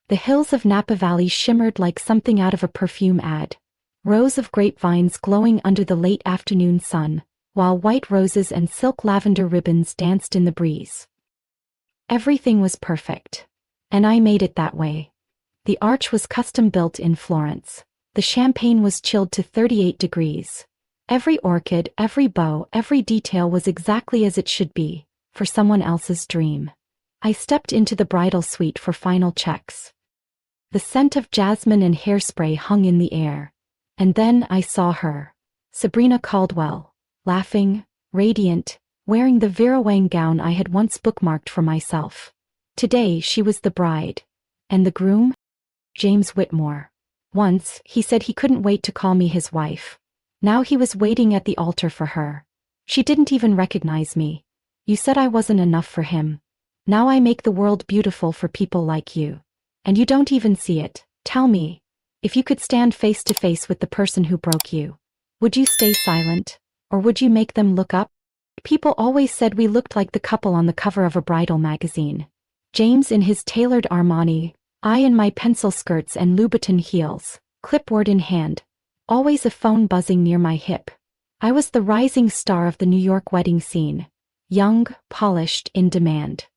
The hills of Napa Valley shimmered like something out of a perfume ad. Rows of grapevines glowing under the late afternoon sun, while white roses and silk lavender ribbons danced in the breeze. Everything was perfect. And I made it that way. The arch was custom built in Florence. The champagne was chilled to 38 degrees. Every orchid, every bow, every detail was exactly as it should be, for someone else's dream. I stepped into the bridal suite for final checks. The scent of jasmine and hairspray hung in the air. And then I saw her. Sabrina Caldwell, laughing, radiant, wearing the Vera Wang gown I had once bookmarked for myself. Today she was the bride. And the groom? James Whitmore. Once, he said he couldn't wait to call me his wife. Now he was waiting at the altar for her. She didn't even recognize me. You said I wasn't enough for him. Now I make the world beautiful for people like you. And you don't even see it. Tell me, if you could stand face to face with the person who broke you, would you stay silent? Or would you make them look up? People always said we looked like the couple on the cover of a bridal magazine. James in his tailored Armani, I in my pencil skirts and Louboutin heels, clipboard in hand. Always a phone buzzing near my hip. I was the rising star of the New York wedding scene. Young, polished, in demand.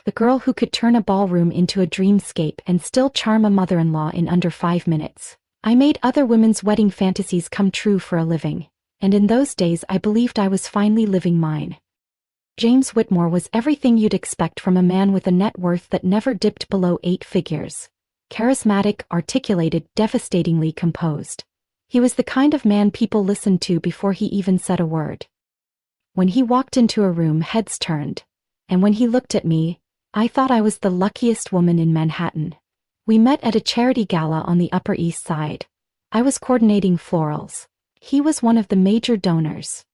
The girl who could turn a ballroom into a dreamscape and still charm a mother-in-law in under 5 minutes. I made other women's wedding fantasies come true for a living. And in those days I believed I was finally living mine. James Whitmore was everything you'd expect from a man with a net worth that never dipped below 8 figures. Charismatic, articulated, devastatingly composed. He was the kind of man people listened to before he even said a word. When he walked into a room, heads turned. And when he looked at me, I thought I was the luckiest woman in Manhattan. We met at a charity gala on the Upper East Side. I was coordinating florals. He was one of the major donors.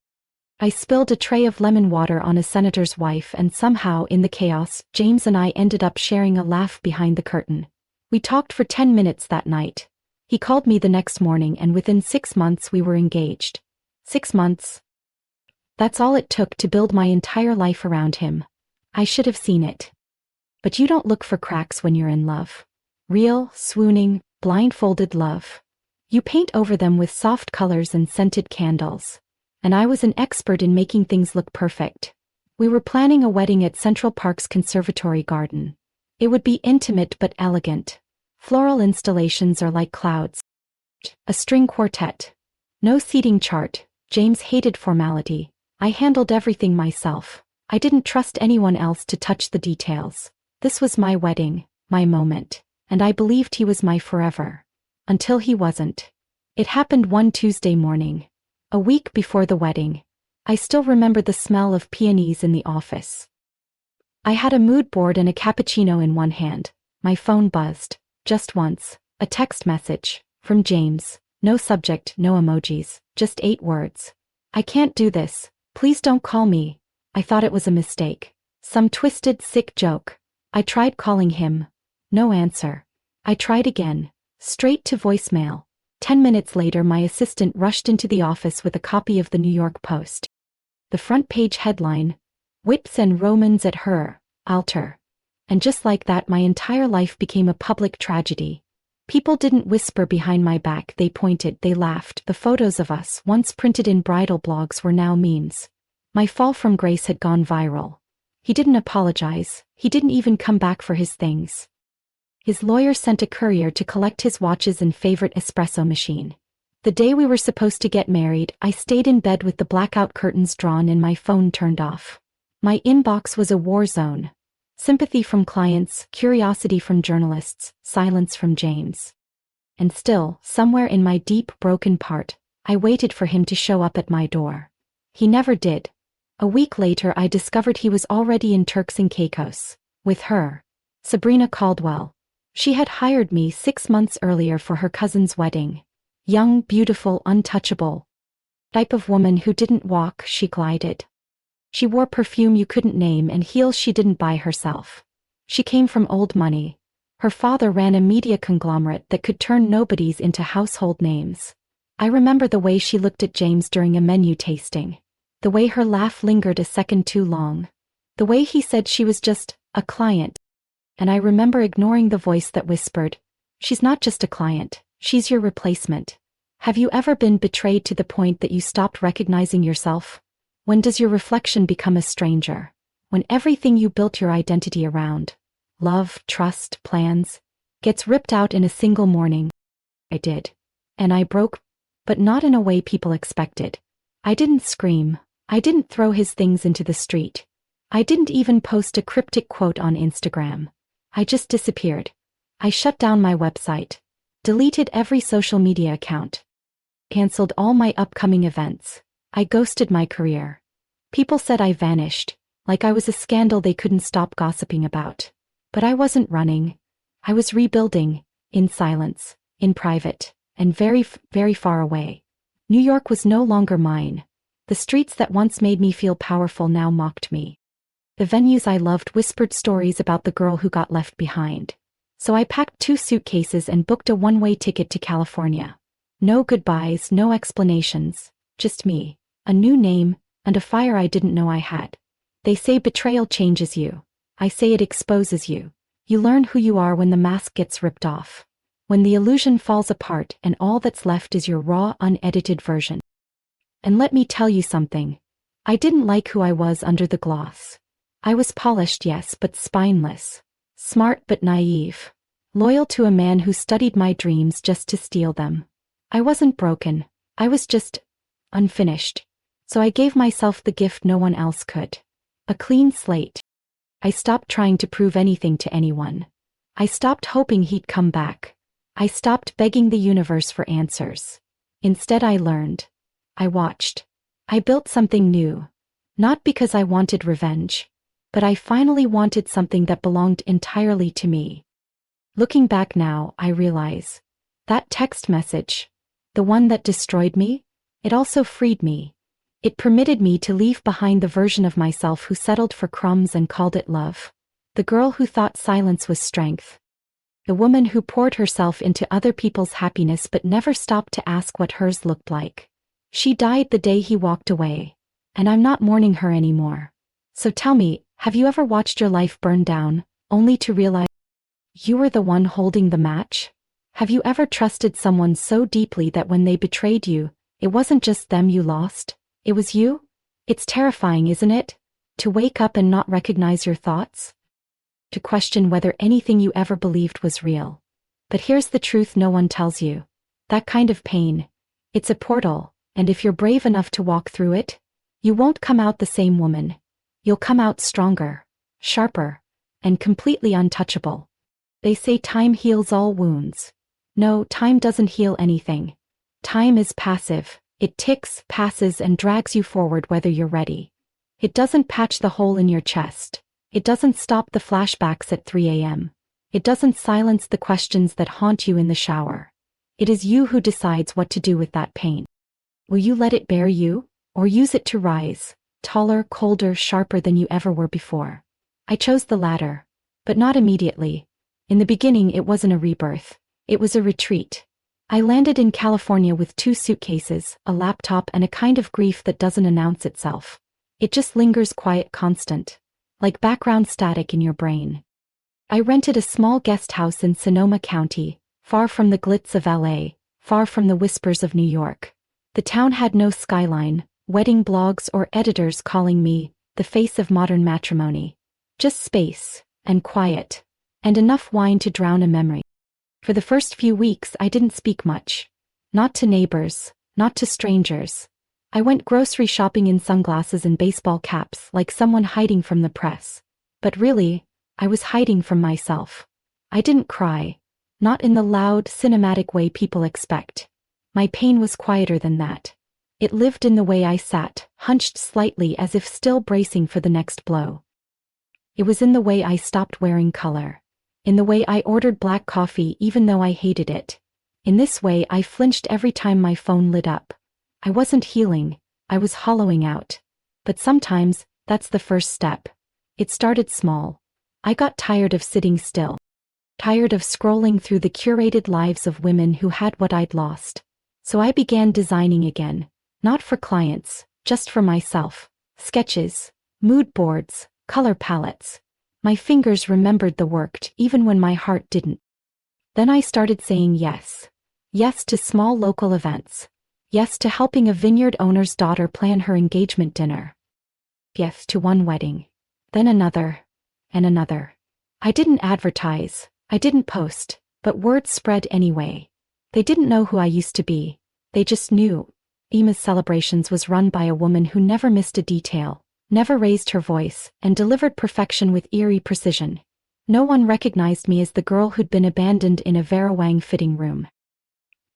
I spilled a tray of lemon water on a senator's wife, and somehow, in the chaos, James and I ended up sharing a laugh behind the curtain. We talked for 10 minutes that night. He called me the next morning, and within 6 months we were engaged. 6 months. That's all it took to build my entire life around him. I should have seen it. But you don't look for cracks when you're in love. Real, swooning, blindfolded love. You paint over them with soft colors and scented candles. And I was an expert in making things look perfect. We were planning a wedding at Central Park's Conservatory Garden. It would be intimate but elegant. Floral installations are like clouds. A string quartet. No seating chart. James hated formality. I handled everything myself. I didn't trust anyone else to touch the details. This was my wedding, my moment, and I believed he was my forever. Until he wasn't. It happened one Tuesday morning. A week before the wedding. I still remember the smell of peonies in the office. I had a mood board and a cappuccino in one hand. My phone buzzed. Just once. A text message. From James. No subject, no emojis. Just 8 words. I can't do this. Please don't call me. I thought it was a mistake. Some twisted, sick joke. I tried calling him. No answer. I tried again. Straight to voicemail. 10 minutes later my assistant rushed into the office with a copy of the New York Post. The front page headline, Whips and Romans at her altar. And just like that my entire life became a public tragedy. People didn't whisper behind my back, they pointed, they laughed. The photos of us, once printed in bridal blogs, were now memes. My fall from grace had gone viral. He didn't apologize, he didn't even come back for his things. His lawyer sent a courier to collect his watches and favorite espresso machine. The day we were supposed to get married, I stayed in bed with the blackout curtains drawn and my phone turned off. My inbox was a war zone. Sympathy from clients, curiosity from journalists, silence from James. And still, somewhere in my deep, broken part, I waited for him to show up at my door. He never did. A week later I discovered he was already in Turks and Caicos. With her. Sabrina Caldwell. She had hired me 6 months earlier for her cousin's wedding. Young, beautiful, untouchable. Type of woman who didn't walk, she glided. She wore perfume you couldn't name and heels she didn't buy herself. She came from old money. Her father ran a media conglomerate that could turn nobodies into household names. I remember the way she looked at James during a menu tasting. The way her laugh lingered a second too long. The way he said she was just a client. And I remember ignoring the voice that whispered, "She's not just a client, she's your replacement." Have you ever been betrayed to the point that you stopped recognizing yourself? When does your reflection become a stranger? When everything you built your identity around, love, trust, plans, gets ripped out in a single morning. I did. And I broke, but not in a way people expected. I didn't scream. I didn't throw his things into the street. I didn't even post a cryptic quote on Instagram. I just disappeared. I shut down my website, deleted every social media account, canceled all my upcoming events. I ghosted my career. People said I vanished, like I was a scandal they couldn't stop gossiping about. But I wasn't running. I was rebuilding, in silence, in private, and very far away. New York was no longer mine. The streets that once made me feel powerful now mocked me. The venues I loved whispered stories about the girl who got left behind. So I packed 2 suitcases and booked a one-way ticket to California. No goodbyes, no explanations, just me, a new name, and a fire I didn't know I had. They say betrayal changes you. I say it exposes you. You learn who you are when the mask gets ripped off. When the illusion falls apart and all that's left is your raw, unedited version. And let me tell you something. I didn't like who I was under the gloss. I was polished, yes, but spineless. Smart but naive. Loyal to a man who studied my dreams just to steal them. I wasn't broken. I was just unfinished. So I gave myself the gift no one else could. A clean slate. I stopped trying to prove anything to anyone. I stopped hoping he'd come back. I stopped begging the universe for answers. Instead I learned. I watched. I built something new. Not because I wanted revenge, but I finally wanted something that belonged entirely to me. Looking back now, I realize. That text message, the one that destroyed me, it also freed me. It permitted me to leave behind the version of myself who settled for crumbs and called it love. The girl who thought silence was strength. The woman who poured herself into other people's happiness but never stopped to ask what hers looked like. She died the day he walked away. And I'm not mourning her anymore. So tell me, have you ever watched your life burn down, only to realize you were the one holding the match? Have you ever trusted someone so deeply that when they betrayed you, it wasn't just them you lost? It was you? It's terrifying, isn't it? To wake up and not recognize your thoughts? To question whether anything you ever believed was real. But here's the truth no one tells you. That kind of pain, it's a portal, and if you're brave enough to walk through it, you won't come out the same woman. You'll come out stronger, sharper, and completely untouchable. They say time heals all wounds. No, time doesn't heal anything. Time is passive. It ticks, passes, and drags you forward whether you're ready. It doesn't patch the hole in your chest. It doesn't stop the flashbacks at 3 a.m. It doesn't silence the questions that haunt you in the shower. It is you who decides what to do with that pain. Will you let it bear you, or use it to rise, taller, colder, sharper than you ever were before? I chose the latter, but not immediately. In the beginning it wasn't a rebirth. It was a retreat. I landed in California with 2 suitcases, a laptop, and a kind of grief that doesn't announce itself. It just lingers quiet, constant. Like background static in your brain. I rented a small guest house in Sonoma County, far from the glitz of LA, far from the whispers of New York. The town had no skyline, wedding blogs, or editors calling me the face of modern matrimony. Just space, and quiet, and enough wine to drown a memory. For the first few weeks I didn't speak much. Not to neighbors, not to strangers. I went grocery shopping in sunglasses and baseball caps like someone hiding from the press. But really, I was hiding from myself. I didn't cry. Not in the loud, cinematic way people expect. My pain was quieter than that. It lived in the way I sat, hunched slightly as if still bracing for the next blow. It was in the way I stopped wearing color. In the way I ordered black coffee even though I hated it. In this way I flinched every time my phone lit up. I wasn't healing, I was hollowing out. But sometimes, that's the first step. It started small. I got tired of sitting still. Tired of scrolling through the curated lives of women who had what I'd lost. So I began designing again. Not for clients, just for myself. Sketches, mood boards, color palettes. My fingers remembered the worked even when my heart didn't. Then I started saying yes. Yes to small local events. Yes to helping a vineyard owner's daughter plan her engagement dinner. Yes to one wedding. Then another. And another. I didn't advertise, I didn't post, but word spread anyway. They didn't know who I used to be. They just knew. Emma's Celebrations was run by a woman who never missed a detail, never raised her voice, and delivered perfection with eerie precision. No one recognized me as the girl who'd been abandoned in a Vera Wang fitting room.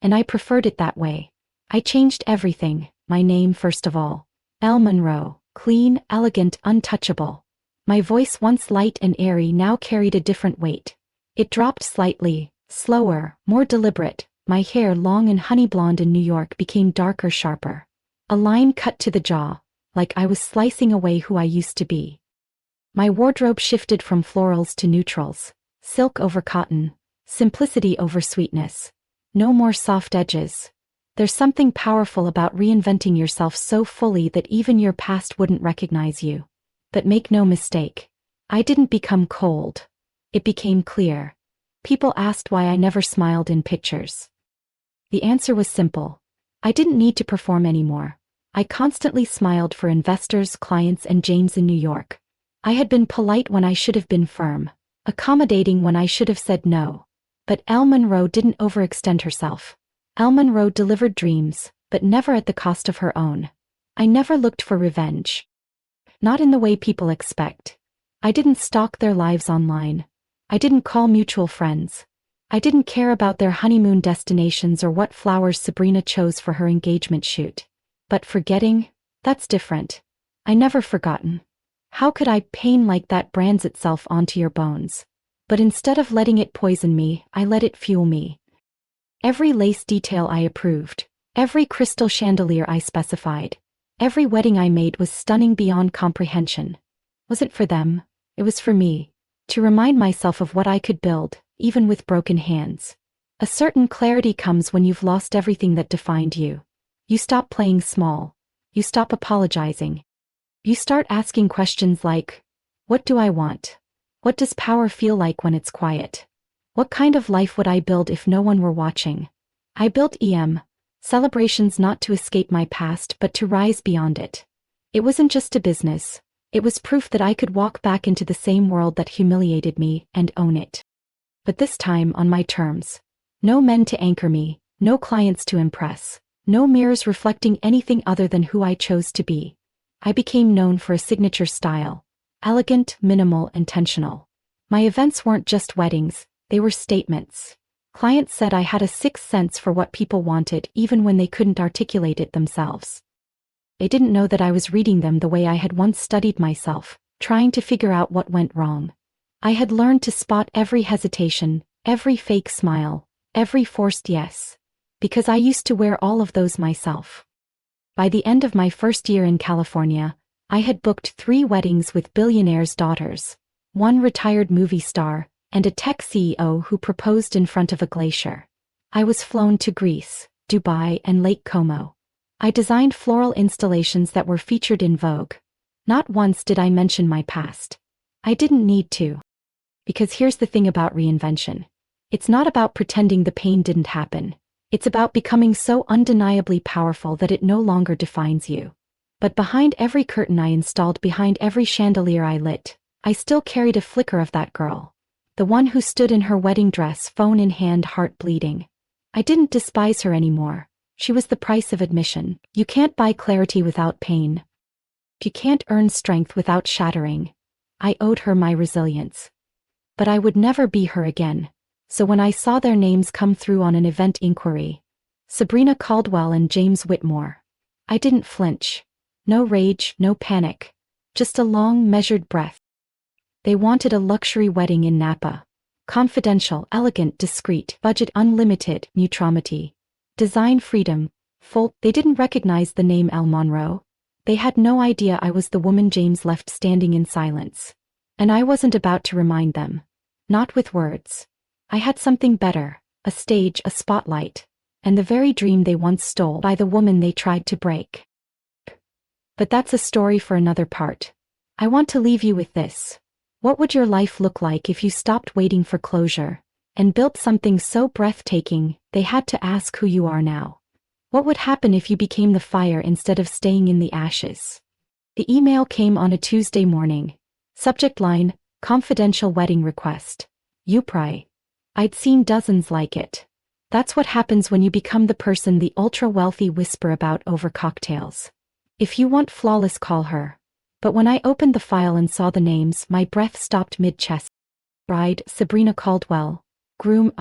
And I preferred it that way. I changed everything, my name first of all. Elle Monroe, clean, elegant, untouchable. My voice, once light and airy, now carried a different weight. It dropped slightly, slower, more deliberate. My hair, long and honey blonde in New York, became darker, sharper. A line cut to the jaw, like I was slicing away who I used to be. My wardrobe shifted from florals to neutrals, silk over cotton, simplicity over sweetness. No more soft edges. There's something powerful about reinventing yourself so fully that even your past wouldn't recognize you. But make no mistake, I didn't become cold. It became clear. People asked why I never smiled in pictures. The answer was simple. I didn't need to perform anymore. I constantly smiled for investors, clients, and James in New York. I had been polite when I should have been firm, accommodating when I should have said no. But Elle Monroe didn't overextend herself. Elle Monroe delivered dreams, but never at the cost of her own. I never looked for revenge. Not in the way people expect. I didn't stalk their lives online. I didn't call mutual friends. I didn't care about their honeymoon destinations or what flowers Sabrina chose for her engagement shoot. But forgetting? That's different. I never forgotten. How could I? Pain like that brands itself onto your bones. But instead of letting it poison me, I let it fuel me. Every lace detail I approved. Every crystal chandelier I specified. Every wedding I made was stunning beyond comprehension. Was it for them? It was for me. To remind myself of what I could build, even with broken hands. A certain clarity comes when you've lost everything that defined you. You stop playing small. You stop apologizing. You start asking questions like, what do I want? What does power feel like when it's quiet? What kind of life would I build if no one were watching? I built Celebrations not to escape my past but to rise beyond it. It wasn't just a business. It was proof that I could walk back into the same world that humiliated me and own it. But this time on my terms. No men to anchor me, no clients to impress, no mirrors reflecting anything other than who I chose to be. I became known for a signature style. Elegant, minimal, intentional. My events weren't just weddings, they were statements. Clients said I had a sixth sense for what people wanted even when they couldn't articulate it themselves. They didn't know that I was reading them the way I had once studied myself, trying to figure out what went wrong. I had learned to spot every hesitation, every fake smile, every forced yes. Because I used to wear all of those myself. By the end of my first year in California, I had booked 3 weddings with billionaires' daughters, 1 retired movie star, and a tech CEO who proposed in front of a glacier. I was flown to Greece, Dubai, and Lake Como. I designed floral installations that were featured in Vogue. Not once did I mention my past. I didn't need to. Because here's the thing about reinvention. It's not about pretending the pain didn't happen. It's about becoming so undeniably powerful that it no longer defines you. But behind every curtain I installed, behind every chandelier I lit, I still carried a flicker of that girl. The one who stood in her wedding dress, phone in hand, heart bleeding. I didn't despise her anymore. She was the price of admission. You can't buy clarity without pain. You can't earn strength without shattering. I owed her my resilience. But I would never be her again. So when I saw their names come through on an event inquiry, Sabrina Caldwell and James Whitmore, I didn't flinch. No rage, no panic. Just a long, measured breath. They wanted a luxury wedding in Napa. Confidential, elegant, discreet, budget unlimited, neutrality. Design freedom, full. They didn't recognize the name Elle Monroe. They had no idea I was the woman James left standing in silence. And I wasn't about to remind them. Not with words. I had something better, a stage, a spotlight, and the very dream they once stole by the woman they tried to break. But that's a story for another part. I want to leave you with this. What would your life look like if you stopped waiting for closure and built something so breathtaking they had to ask who you are now? What would happen if you became the fire instead of staying in the ashes? The email came on a Tuesday morning. Subject line, confidential wedding request. Upri. I'd seen dozens like it. That's what happens when you become the person the ultra-wealthy whisper about over cocktails. If you want flawless, call her. But when I opened the file and saw the names, my breath stopped mid-chest. Bride, Sabrina Caldwell. Groom,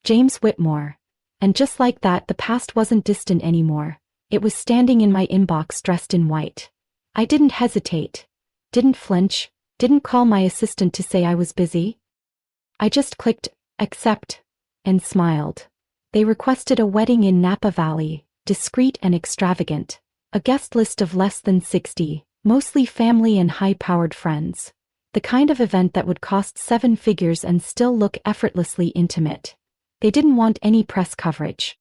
James Whitmore. And just like that, the past wasn't distant anymore. It was standing in my inbox dressed in white. I didn't hesitate. Didn't flinch. Didn't call my assistant to say I was busy. I just clicked, accept, and smiled. They requested a wedding in Napa Valley, discreet and extravagant. A guest list of less than 60, mostly family and high-powered friends. The kind of event that would cost 7 figures and still look effortlessly intimate. They didn't want any press coverage.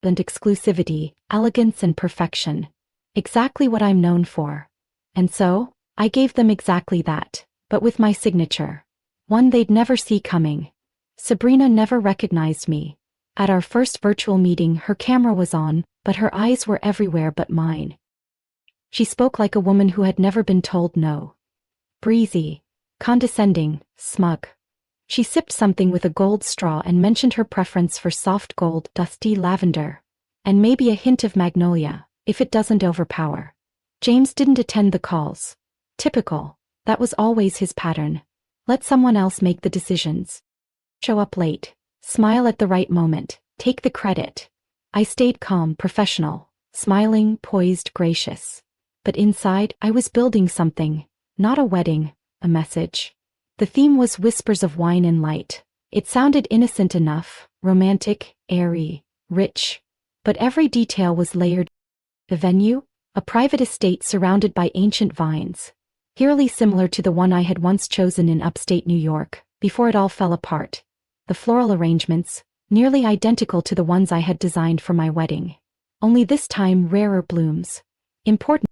And exclusivity, elegance and perfection. Exactly what I'm known for. And so, I gave them exactly that, but with my signature. One they'd never see coming. Sabrina never recognized me. At our first virtual meeting, her camera was on, but her eyes were everywhere but mine. She spoke like a woman who had never been told no. Breezy, condescending, smug. She sipped something with a gold straw and mentioned her preference for soft gold, dusty lavender. And maybe a hint of magnolia, if it doesn't overpower. James didn't attend the calls. Typical. That was always his pattern. Let someone else make the decisions. Show up late. Smile at the right moment. Take the credit. I stayed calm, professional. Smiling, poised, gracious. But inside, I was building something. Not a wedding, a message. The theme was whispers of wine and light. It sounded innocent enough, romantic, airy, rich. But every detail was layered. The venue? A private estate surrounded by ancient vines. Eerily similar to the one I had once chosen in upstate New York, before it all fell apart. The floral arrangements, nearly identical to the ones I had designed for my wedding. Only this time rarer blooms. Important.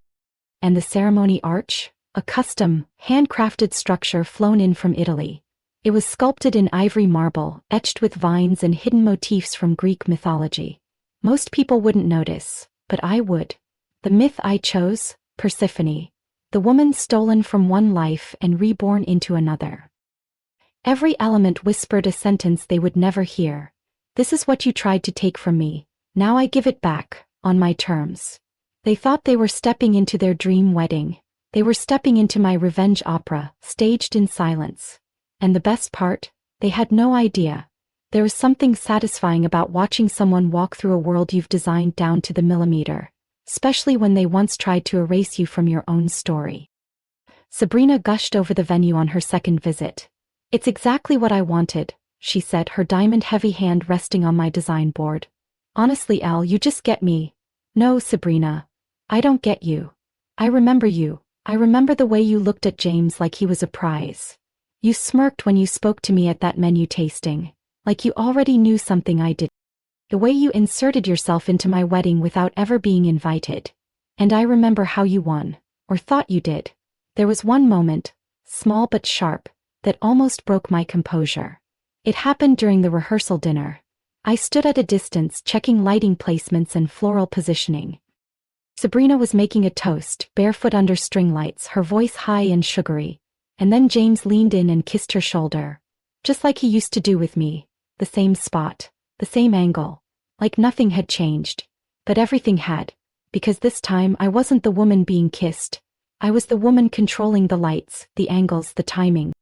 And the ceremony arch? A custom, handcrafted structure flown in from Italy. It was sculpted in ivory marble, etched with vines and hidden motifs from Greek mythology. Most people wouldn't notice, but I would. The myth I chose, Persephone. The woman stolen from one life and reborn into another. Every element whispered a sentence they would never hear. This is what you tried to take from me. Now I give it back, on my terms. They thought they were stepping into their dream wedding. They were stepping into my revenge opera, staged in silence. And the best part? They had no idea. There is something satisfying about watching someone walk through a world you've designed down to the millimeter, especially when they once tried to erase you from your own story. Sabrina gushed over the venue on her second visit. It's exactly what I wanted, she said, her diamond-heavy hand resting on my design board. Honestly, Elle, you just get me. No, Sabrina. I don't get you. I remember you. I remember the way you looked at James like he was a prize. You smirked when you spoke to me at that menu tasting, like you already knew something I did. The way you inserted yourself into my wedding without ever being invited. And I remember how you won, or thought you did. There was one moment, small but sharp, that almost broke my composure. It happened during the rehearsal dinner. I stood at a distance checking lighting placements and floral positioning. Sabrina was making a toast, barefoot under string lights, her voice high and sugary. And then James leaned in and kissed her shoulder. Just like he used to do with me. The same spot. The same angle. Like nothing had changed. But everything had. Because this time I wasn't the woman being kissed. I was the woman controlling the lights, the angles, the timing.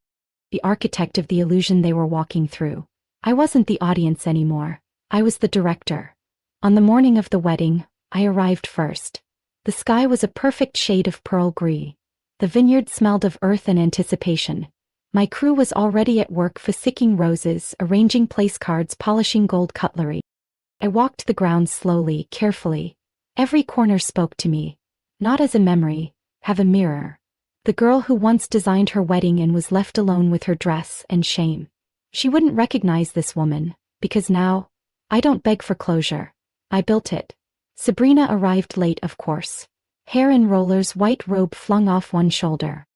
The architect of the illusion they were walking through. I wasn't the audience anymore. I was the director. On the morning of the wedding, I arrived first. The sky was a perfect shade of pearl gris. The vineyard smelled of earth and anticipation. My crew was already at work physicking roses, arranging place cards, polishing gold cutlery. I walked the grounds slowly, carefully. Every corner spoke to me. Not as a memory, have a mirror. The girl who once designed her wedding and was left alone with her dress and shame. She wouldn't recognize this woman, because now, I don't beg for closure. I built it. Sabrina arrived late, of course. Hair in rollers, white robe flung off one shoulder.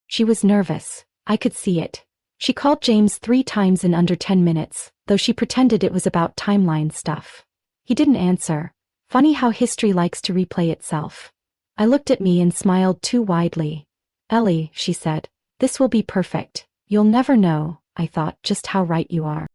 She was nervous. I could see it. She called James 3 times in under 10 minutes, though she pretended it was about timeline stuff. He didn't answer. Funny how history likes to replay itself. I looked at me and smiled too widely. Ellie, she said, this will be perfect. You'll never know, I thought, just how right you are.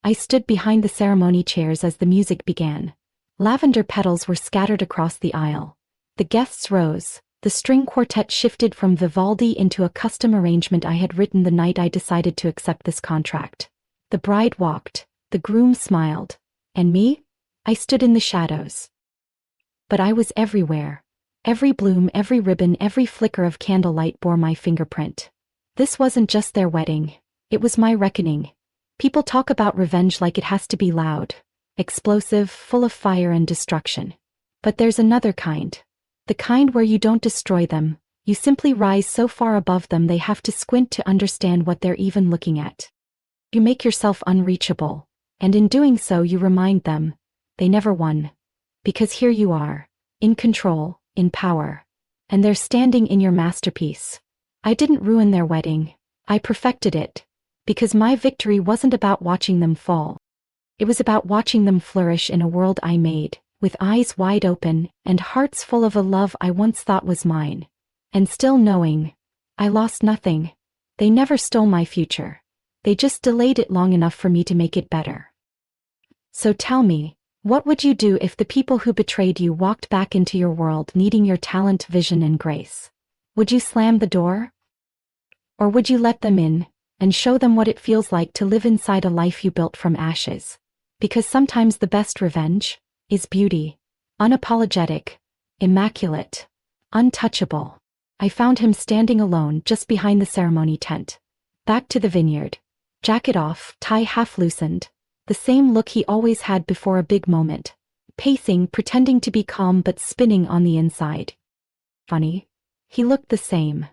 I stood behind the ceremony chairs as the music began. Lavender petals were scattered across the aisle. The guests rose. The string quartet shifted from Vivaldi into a custom arrangement I had written the night I decided to accept this contract. The bride walked. The groom smiled. And me? I stood in the shadows. But I was everywhere. Every bloom, every ribbon, every flicker of candlelight bore my fingerprint. This wasn't just their wedding. It was my reckoning. People talk about revenge like it has to be loud, explosive, full of fire and destruction. But there's another kind. The kind where you don't destroy them, you simply rise so far above them they have to squint to understand what they're even looking at. You make yourself unreachable, and in doing so you remind them, they never won. Because here you are, in control, in power. And they're standing in your masterpiece. I didn't ruin their wedding, I perfected it. Because my victory wasn't about watching them fall. It was about watching them flourish in a world I made, with eyes wide open and hearts full of a love I once thought was mine. And still knowing, I lost nothing. They never stole my future. They just delayed it long enough for me to make it better. So tell me, what would you do if the people who betrayed you walked back into your world needing your talent, vision, and grace? Would you slam the door? Or would you let them in, and show them what it feels like to live inside a life you built from ashes? Because sometimes the best revenge is beauty. Unapologetic, immaculate, untouchable. I found him standing alone just behind the ceremony tent. Back to the vineyard. Jacket off, tie half loosened. The same look he always had before a big moment. Pacing, pretending to be calm but spinning on the inside. Funny. He looked the same.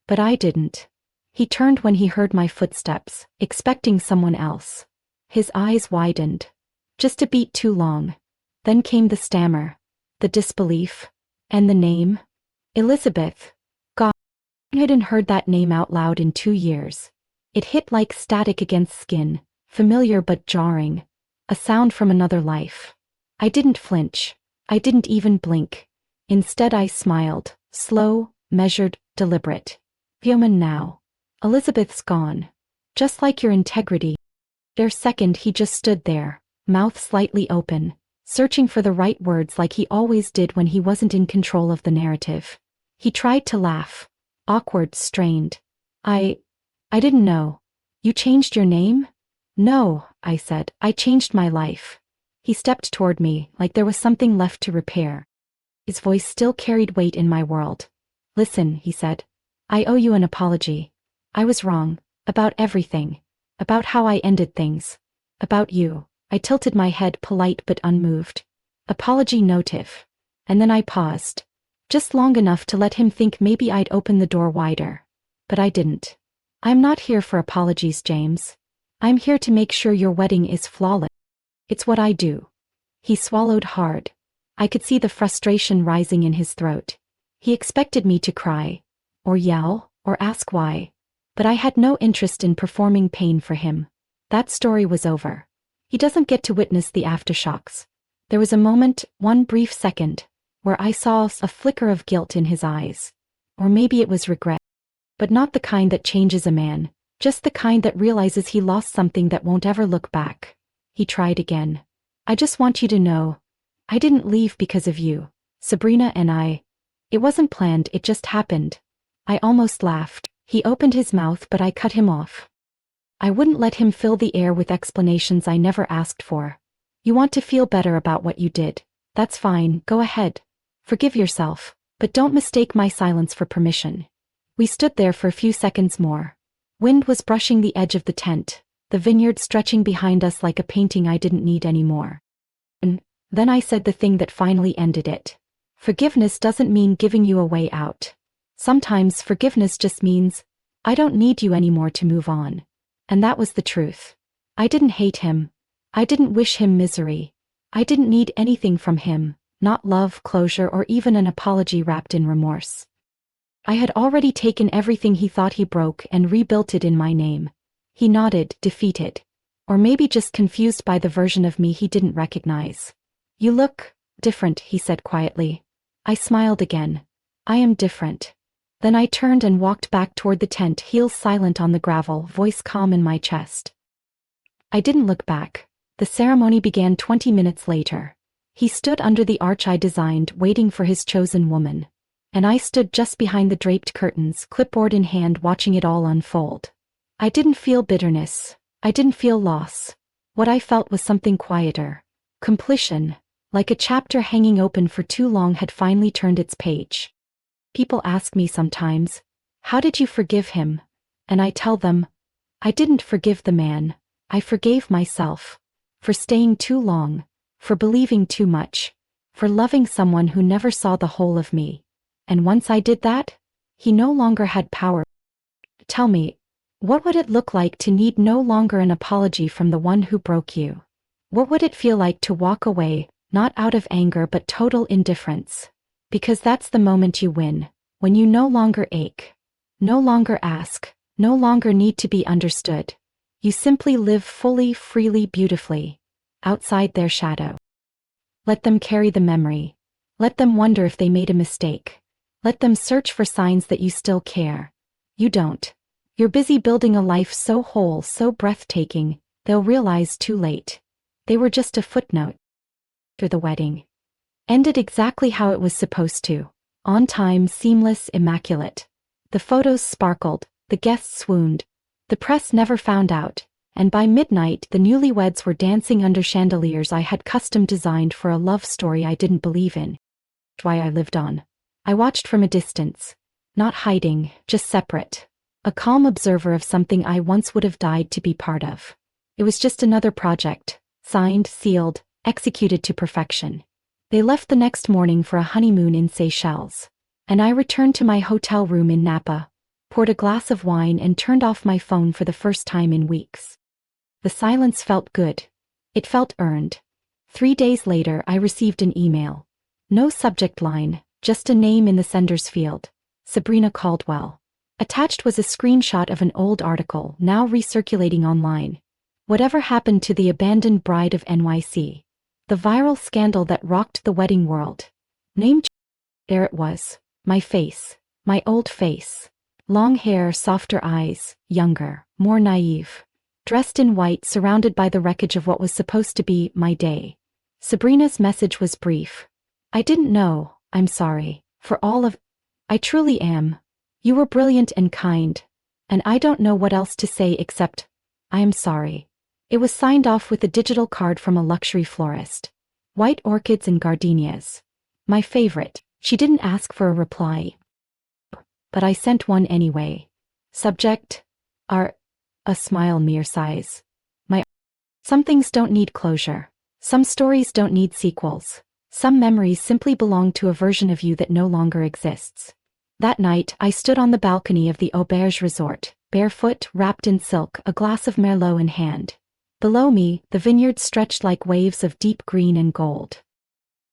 But I didn't. He turned when he heard my footsteps, expecting someone else. His eyes widened. Just a beat too long. Then came the stammer, the disbelief, and the name. Elizabeth. God, I hadn't heard that name out loud in 2 years. It hit like static against skin, familiar but jarring. A sound from another life. I didn't flinch. I didn't even blink. Instead I smiled, slow, measured, deliberate. Human now. Elizabeth's gone. Just like your integrity. For a second he just stood there, mouth slightly open, searching for the right words like he always did when he wasn't in control of the narrative. He tried to laugh. Awkward, strained. I didn't know. You changed your name? No, I said, I changed my life. He stepped toward me, like there was something left to repair. His voice still carried weight in my world. Listen, he said. I owe you an apology. I was wrong. About everything. About how I ended things. About you. I tilted my head, polite but unmoved. Apology notive. And then I paused. Just long enough to let him think maybe I'd open the door wider. But I didn't. I'm not here for apologies, James. I'm here to make sure your wedding is flawless. It's what I do. He swallowed hard. I could see the frustration rising in his throat. He expected me to cry, or yell, or ask why. But I had no interest in performing pain for him. That story was over. He doesn't get to witness the aftershocks. There was a moment, one brief second, where I saw a flicker of guilt in his eyes. Or maybe it was regret. But not the kind that changes a man, just the kind that realizes he lost something that won't ever look back. He tried again. I just want you to know, I didn't leave because of you, Sabrina and I. It wasn't planned, it just happened. I almost laughed. He opened his mouth but I cut him off. I wouldn't let him fill the air with explanations I never asked for. You want to feel better about what you did. That's fine, go ahead. Forgive yourself, but don't mistake my silence for permission. We stood there for a few seconds more. Wind was brushing the edge of the tent, the vineyard stretching behind us like a painting I didn't need anymore. And then I said the thing that finally ended it. Forgiveness doesn't mean giving you a way out. Sometimes forgiveness just means, I don't need you anymore to move on. And that was the truth. I didn't hate him. I didn't wish him misery. I didn't need anything from him, not love, closure, or even an apology wrapped in remorse. I had already taken everything he thought he broke and rebuilt it in my name. He nodded, defeated. Or maybe just confused by the version of me he didn't recognize. You look different, he said quietly. I smiled again. I am different. Then I turned and walked back toward the tent, heels silent on the gravel, voice calm in my chest. I didn't look back. The ceremony began 20 minutes later. He stood under the arch I designed, waiting for his chosen woman. And I stood just behind the draped curtains, clipboard in hand, watching it all unfold. I didn't feel bitterness. I didn't feel loss. What I felt was something quieter. Completion, like a chapter hanging open for too long had finally turned its page. People ask me sometimes, how did you forgive him? And I tell them, I didn't forgive the man. I forgave myself. For staying too long. For believing too much. For loving someone who never saw the whole of me. And once I did that, he no longer had power. Tell me, what would it look like to need no longer an apology from the one who broke you? What would it feel like to walk away, not out of anger but total indifference? Because that's the moment you win, when you no longer ache, no longer ask, no longer need to be understood. You simply live fully, freely, beautifully, outside their shadow. Let them carry the memory. Let them wonder if they made a mistake. Let them search for signs that you still care. You don't. You're busy building a life so whole, so breathtaking, they'll realize too late. They were just a footnote. After the wedding ended exactly how it was supposed to. On time, seamless, immaculate. The photos sparkled, the guests swooned. The press never found out, and by midnight the newlyweds were dancing under chandeliers I had custom designed for a love story I didn't believe in. Why I lived on. I watched from a distance. Not hiding, just separate. A calm observer of something I once would have died to be part of. It was just another project, signed, sealed, executed to perfection. They left the next morning for a honeymoon in Seychelles. And I returned to my hotel room in Napa, poured a glass of wine and turned off my phone for the first time in weeks. The silence felt good. It felt earned. 3 days later I received an email. No subject line, just a name in the sender's field. Sabrina Caldwell. Attached was a screenshot of an old article, now recirculating online. Whatever happened to the abandoned bride of NYC? The viral scandal that rocked the wedding world. Name. There it was. My face. My old face. Long hair, softer eyes, younger, more naive. Dressed in white, surrounded by the wreckage of what was supposed to be my day. Sabrina's message was brief. I didn't know, I'm sorry, for all of. I truly am. You were brilliant and kind. And I don't know what else to say except, I am sorry. It was signed off with a digital card from a luxury florist. White orchids and gardenias. My favorite. She didn't ask for a reply. But I sent one anyway. Subject? A smile, mere sighs. Some things don't need closure. Some stories don't need sequels. Some memories simply belong to a version of you that no longer exists. That night, I stood on the balcony of the Auberge Resort, barefoot, wrapped in silk, a glass of Merlot in hand. Below me, the vineyard stretched like waves of deep green and gold.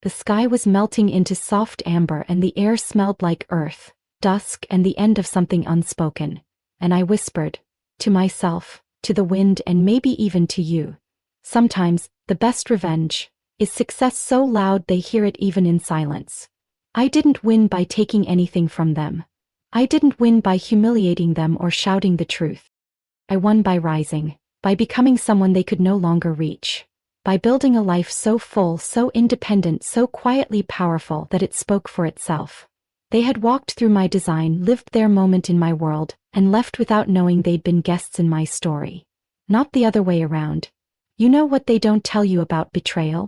The sky was melting into soft amber and the air smelled like earth, dusk and the end of something unspoken. And I whispered, to myself, to the wind and maybe even to you. Sometimes, the best revenge is success so loud they hear it even in silence. I didn't win by taking anything from them. I didn't win by humiliating them or shouting the truth. I won by rising, by becoming someone they could no longer reach, by building a life so full, so independent, so quietly powerful that it spoke for itself. They had walked through my design, lived their moment in my world, and left without knowing they'd been guests in my story. Not the other way around. You know what they don't tell you about betrayal?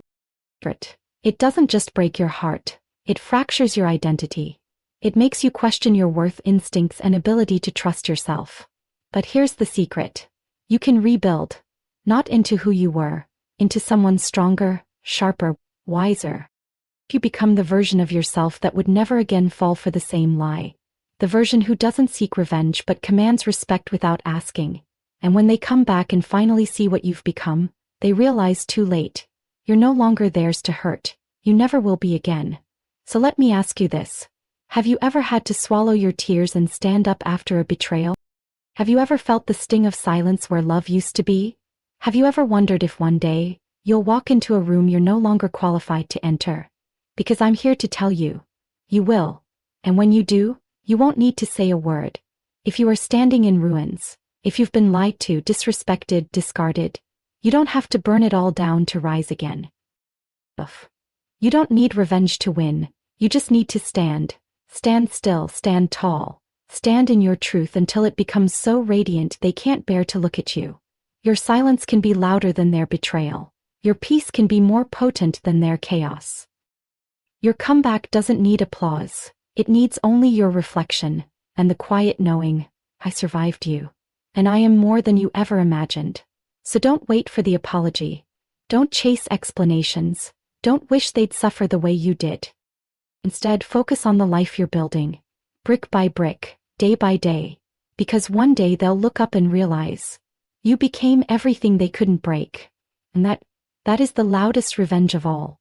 It doesn't just break your heart. It fractures your identity. It makes you question your worth, instincts, and ability to trust yourself. But here's the secret. You can rebuild. Not into who you were, into someone stronger, sharper, wiser. You become the version of yourself that would never again fall for the same lie. The version who doesn't seek revenge but commands respect without asking. And when they come back and finally see what you've become, they realize too late. You're no longer theirs to hurt. You never will be again. So let me ask you this. Have you ever had to swallow your tears and stand up after a betrayal? Have you ever felt the sting of silence where love used to be? Have you ever wondered if one day, you'll walk into a room you're no longer qualified to enter? Because I'm here to tell you, you will. And when you do, you won't need to say a word. If you are standing in ruins, if you've been lied to, disrespected, discarded, you don't have to burn it all down to rise again. You don't need revenge to win, you just need to stand. Stand still, stand tall. Stand in your truth until it becomes so radiant they can't bear to look at you. Your silence can be louder than their betrayal. Your peace can be more potent than their chaos. Your comeback doesn't need applause. It needs only your reflection, and the quiet knowing, I survived you. And I am more than you ever imagined. So don't wait for the apology. Don't chase explanations. Don't wish they'd suffer the way you did. Instead, focus on the life you're building, brick by brick, day by day, because one day they'll look up and realize, you became everything they couldn't break. And that is the loudest revenge of all.